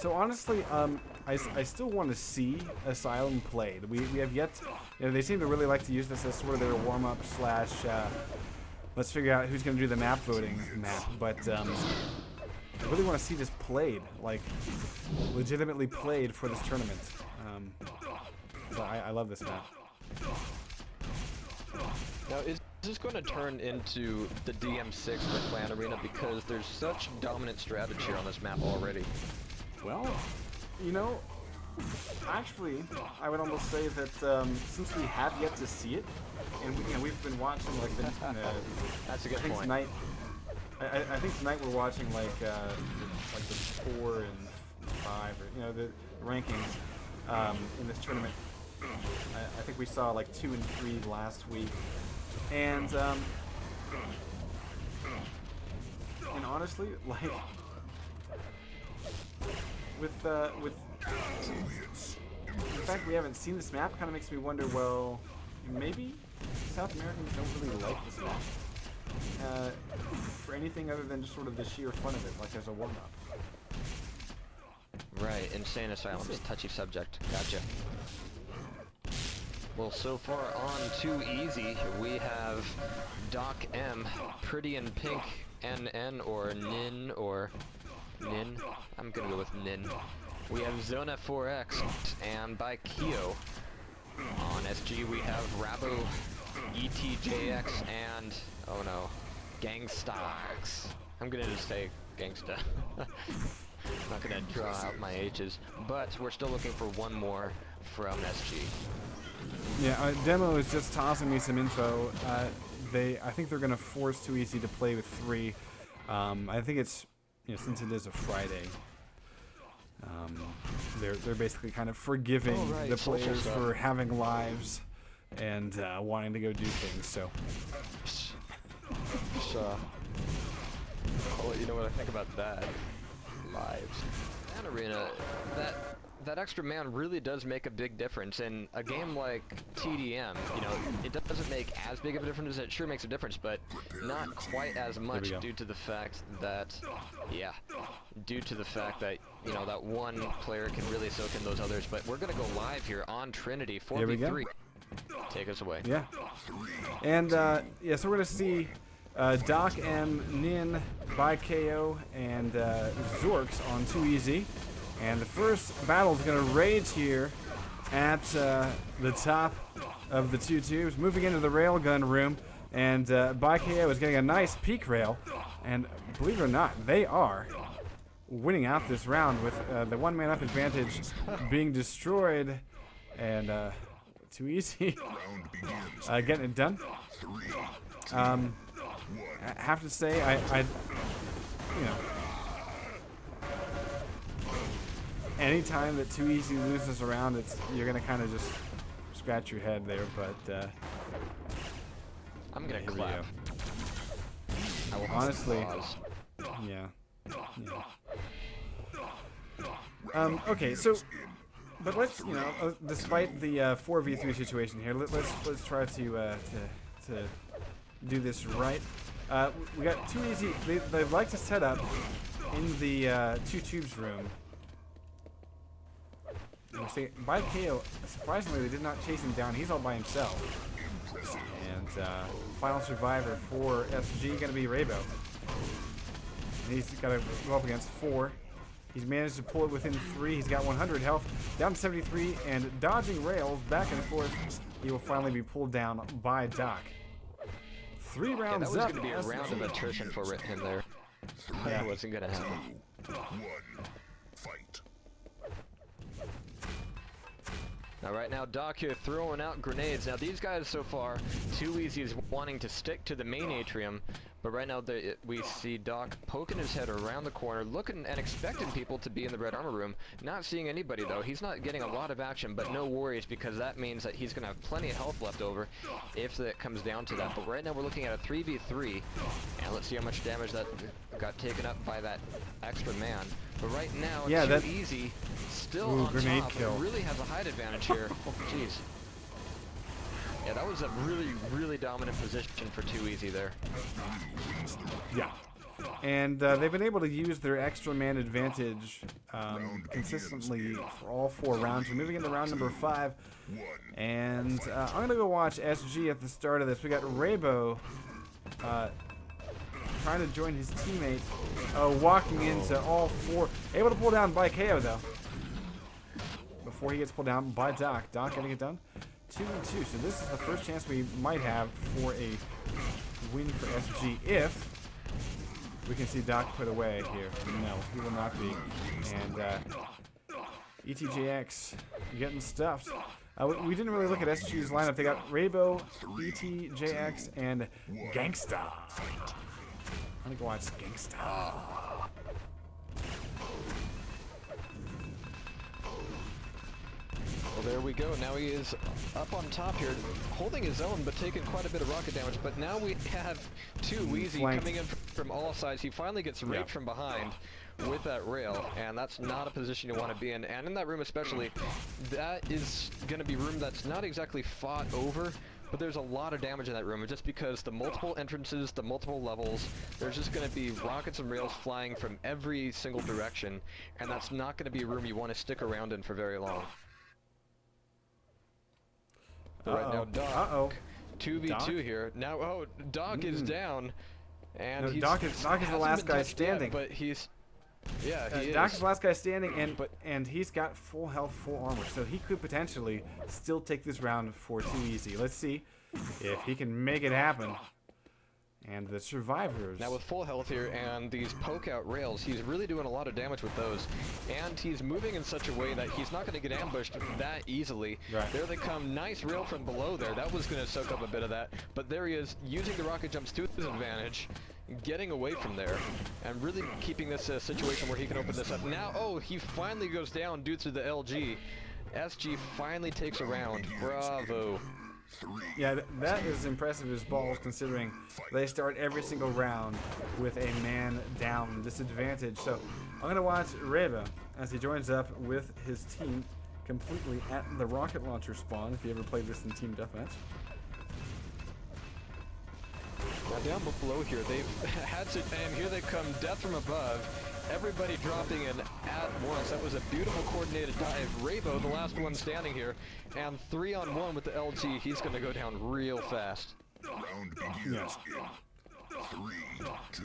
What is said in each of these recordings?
So honestly, I still want to see Asylum played. We have yet, they seem to really like to use this as sort of their warm-up slash, let's figure out who's going to do the map voting map. But I really want to see this played, like legitimately played for this tournament. So I love this map. Now, is this going to turn into the DM6 for Clan Arena because there's such dominant strategy on this map already? Well, actually, I would almost say that since we have yet to see it, and we've been watching like the that's a good point. Tonight, I think tonight we're watching like the 4 and 5, or the rankings in this tournament. I think we saw like 2 and 3 last week, and honestly, like with the fact we haven't seen this map, kind of makes me wonder. Well, maybe South Americans don't really like this map for anything other than just sort of the sheer fun of it, like as a warm-up. Right, Insane Asylum is a touchy subject. Gotcha. Well, so far on Too Easy, we have Doc M, Pretty in Pink, NN, or Nin, or Nin. I'm gonna go with Nin. We have Zona 4X, and by Kyo. On SG, we have Rabo, ETJX, and, oh no, Gangstax. I'm gonna just say Gangsta. Not gonna draw out my H's, but we're still looking for one more from SG. Yeah, Demo is just tossing me some info. I think they're gonna force Too Easy to play with 3. I think it's, since it is a Friday, they're basically kind of forgiving the players for having lives and wanting to go do things. So, I'll let you know what I think about that. Lives. Clan Arena, that extra man really does make a big difference. In a game like TDM, it doesn't make as big of a difference. It sure makes a difference, but not quite as much due to the fact that, that one player can really soak in those others. But we're gonna go live here on Trinity 4v3. Take us away. Yeah. And so we're gonna see Doc M, Nin, by KO, and Zorks on Too Easy. And the first battle is going to rage here at the top of the 2 tubes, moving into the railgun room. And by KO is getting a nice peak rail. And believe it or not, they are winning out this round with the one-man up advantage being destroyed. And Too Easy getting it done. I have to say, I anytime that Too Easy loses a round, you're gonna kind of just scratch your head there. But I'm gonna clap. Honestly, yeah. Okay, so, but let's despite the 4v3 situation here, let's try to do this right. We got Too Easy. They like to set up in the 2 tubes room. By KO, surprisingly, they did not chase him down. He's all by himself. And final survivor for SG going to be Rabo. And he's got to go up against 4. He's managed to pull it within 3. He's got 100 health, down to 73, and dodging rails back and forth. He will finally be pulled down by Doc. 3 rounds up. That was going to be a round of attrition for him there. That wasn't going to happen. 2, 1, fight. Now right now Doc here throwing out grenades. Now these guys so far, Too Easy is wanting to stick to the main atrium, but right now we see Doc poking his head around the corner, looking and expecting people to be in the red armor room. Not seeing anybody though. He's not getting a lot of action, but no worries because that means that he's going to have plenty of health left over if it comes down to that. But right now we're looking at a 3v3, and let's see how much damage that got taken up by that extra man. But right now, Too Easy still on top. Kill. Really has a height advantage here. Oh, jeez. Yeah, that was a really, really dominant position for Too Easy there. Yeah. And they've been able to use their extra man advantage consistently for all 4 rounds. We're moving into round number 5. And I'm going to go watch SG at the start of this. We got Raybo trying to join his teammate, walking into all 4. Able to pull down by KO, though. Before he gets pulled down by Doc. Doc getting it done. 2-2. So this is the first chance we might have for a win for SG if we can see Doc put away here. No, he will not be. And ETJX getting stuffed. We didn't really look at SG's lineup. They got Raybo, ETJX, and Gangsta. I'm gonna go watch Gangsta. Well, there we go. Now he is up on top here, holding his own, but taking quite a bit of rocket damage. But now we have 2 Wheezy coming in from all sides. He finally gets raped from behind with that rail, and that's not a position you want to be in. And in that room especially, that is going to be room that's not exactly fought over, but there's a lot of damage in that room, just because the multiple entrances, the multiple levels, there's just going to be rockets and rails flying from every single direction, and that's not going to be a room you want to stick around in for very long. Right now, Doc, 2v2 here. Now, Doc is down, and no, Doc is the last guy standing. But he's, yeah, he is. Doc is the last guy standing, and he's got full health, full armor, so he could potentially still take this round for 2 easy. Let's see if he can make it happen. And the survivors. Now with full health here and these poke out rails, he's really doing a lot of damage with those. And he's moving in such a way that he's not going to get ambushed that easily. Right. There they come. Nice rail from below there. That was going to soak up a bit of that. But there he is, using the rocket jumps to his advantage, getting away from there, and really keeping this a situation where he can open this up. Now, he finally goes down due to the LG. SG finally takes a round. Bravo. Yeah, that is impressive as balls, considering they start every single round with a man down disadvantage. So I'm going to watch Reba as he joins up with his team completely at the rocket launcher spawn, if you ever played this in Team Deathmatch. Now down below here, they've had to, and here they come, death from above. Everybody dropping in at once. That was a beautiful coordinated dive. Raybo, the last one standing here, and 3-on-1 with the LG. He's going to go down real fast. Round begins in 3, 2.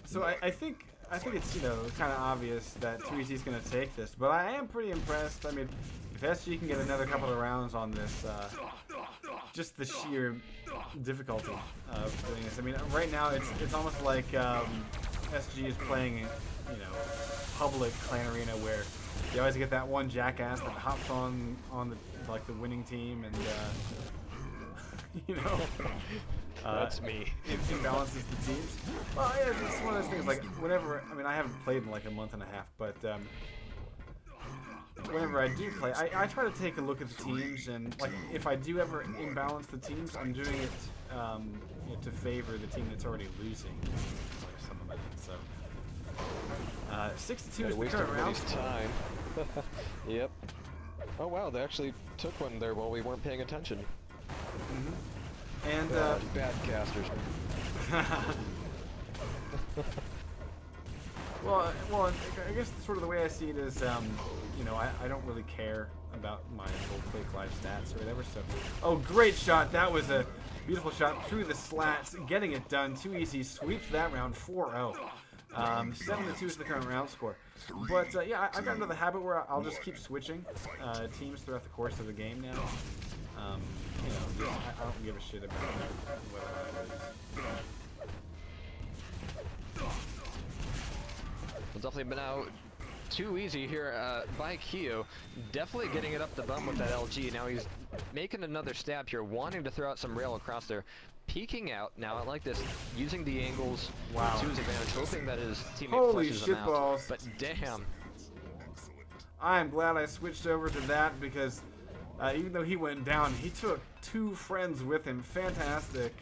So I think it's, kind of obvious that 2EZ is going to take this, but I am pretty impressed. I mean, if SG can get another couple of rounds on this, just the sheer difficulty of doing this. I mean, right now it's almost like SG is playing, public clan arena where you always get that one jackass that hops on the winning team and that's me. It imbalances the teams. Well, yeah, it's one of those things. Like whenever, I haven't played in like a month and a half, but whenever I do play, I try to take a look at the teams, and like if I do ever imbalance the teams, I'm doing it to favor the team that's already losing. Or something like that. So 6-2 is the current round. Time. Yep. Oh wow, they actually took one there while we weren't paying attention. And bad casters. Well, I guess sort of the way I see it is, I don't really care about my full Quake Live stats or whatever. So, great shot! That was a beautiful shot through the slats, getting it done. 2EZ sweeps that round 4-0. 7-2 is the current round score. But yeah, I got into the habit where I'll just keep switching teams throughout the course of the game now. I don't give a shit about whether I lose. Well, definitely been out 2EZ here by Keo. Definitely getting it up the bum with that LG. Now he's making another stab here, wanting to throw out some rail across there. Peeking out now, I like this, using the angles to his advantage, hoping that his teammate flushes him out. Balls. But damn. I'm glad I switched over to that because even though he went down, he took 2 friends with him. Fantastic.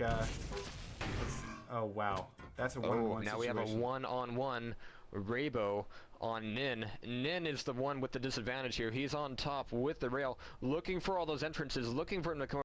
Oh, wow. That's a 1-on-1 situation. Now we have a 1-on-1 Raybo on Nin. Nin is the one with the disadvantage here. He's on top with the rail, looking for all those entrances, looking for him to come